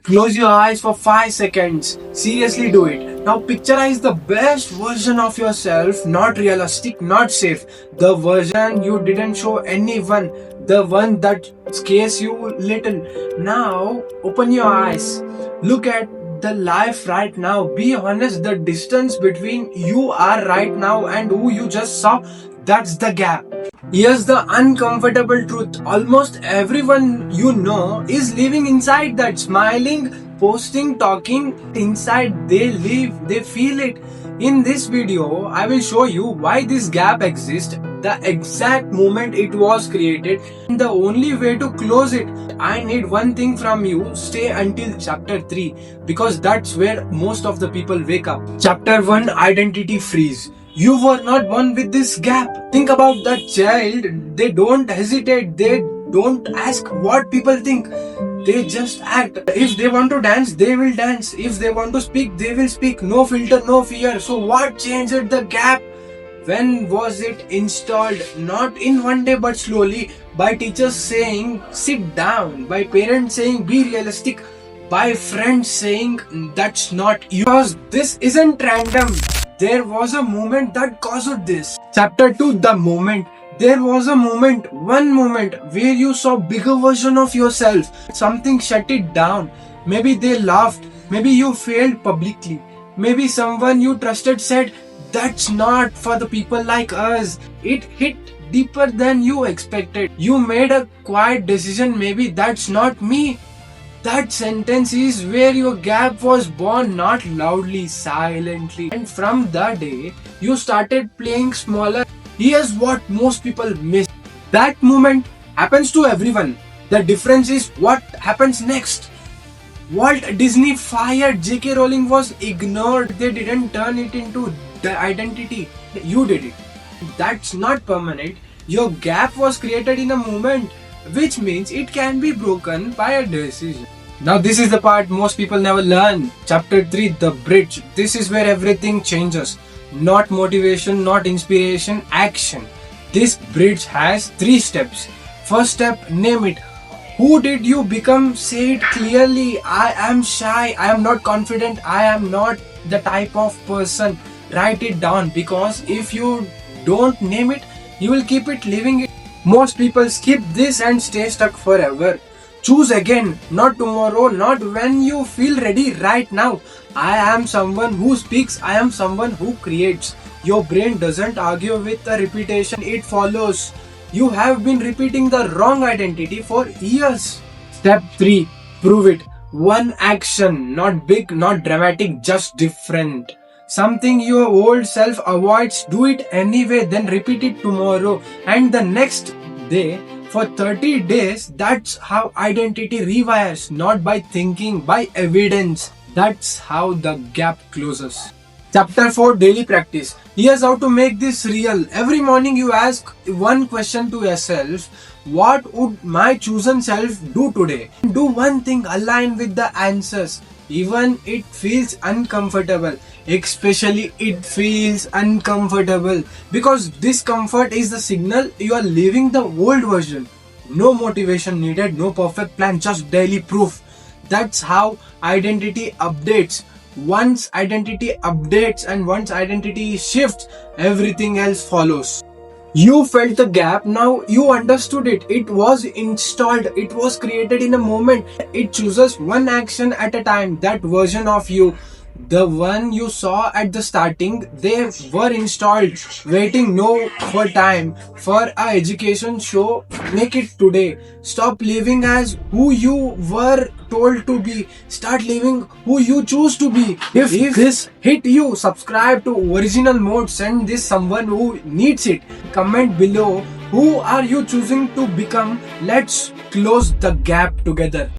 Close your eyes for 5 seconds. Seriously do it. Now picturize the best version of yourself, not realistic, not safe. The version you didn't show anyone, the one that scares you little. Now open your eyes. Look at the life right now. Be honest, the distance between you are right now and who you just saw, that's the gap. Here's the uncomfortable truth. Almost everyone you know is living inside that, smiling, posting, talking. Inside they live, they feel it. In this video, I will show you why this gap exists, the exact moment it was created, and the only way to close it. I need one thing from you: stay until chapter 3, because that's where most of the people wake up. Chapter 1: Identity Freeze. You were not born with this gap. Think about that child. They don't hesitate. They don't ask what people think. They just act. If they want to dance, they will dance. If they want to speak, they will speak. No filter, no fear. So what changed the gap? When was it installed? Not in one day, but slowly. By teachers saying, sit down. By parents saying, be realistic. By friends saying, that's not you. Because this isn't random. There was a moment that caused this. Chapter 2: The Moment. There was a moment, one moment, where you saw bigger version of yourself. Something shut it down. Maybe they laughed. Maybe you failed publicly. Maybe someone you trusted said, that's not for the people like us. It hit deeper than you expected. You made a quiet decision. Maybe that's not me. That sentence is where your gap was born, not loudly, silently. And from that day, you started playing smaller. Here's what most people miss. That moment happens to everyone. The difference is what happens next. Walt Disney fired J.K. Rowling was ignored. They didn't turn it into the identity. You did it. That's not permanent. Your gap was created in a moment, which means it can be broken by a decision. Now this is the part most people never learn. Chapter 3: The Bridge. This is where everything changes. Not motivation, not inspiration, action. This bridge has 3 steps. First step: name it. Who did you become? Say it clearly. I am shy. I am not confident. I am not the type of person. Write it down, because if you don't name it, you will keep it living it. Most people skip this and stay stuck forever. Choose again, not tomorrow, not when you feel ready, right now. I am someone who speaks, I am someone who creates. Your brain doesn't argue with the repetition, it follows. You have been repeating the wrong identity for years. Step 3: prove it. One action, not big, not dramatic, just different. Something your old self avoids, do it anyway, then repeat it tomorrow and the next day. For 30 days, that's how identity rewires, not by thinking, by evidence. That's how the gap closes. Chapter 4: Daily Practice. Here's how to make this real. Every morning you ask one question to yourself: what would my chosen self do today? Do one thing aligned with the answers. Even it feels uncomfortable. Especially it feels uncomfortable, because discomfort is the signal you are living the old version. No motivation needed, no perfect plan, just daily proof. That's how identity updates. Once identity updates and once identity shifts, everything else follows. You felt the gap, now you understood it. It was installed, it was created in a moment. It chooses one action at a time. That version of you, the one you saw at the starting, they were installed, waiting no for time for a education show. Make it today. Stop living as who you were told to be. Start living who you choose to be. If this hit you, subscribe to Original Mode. Send this someone who needs it. Comment below, who are you choosing to become? Let's close the gap together.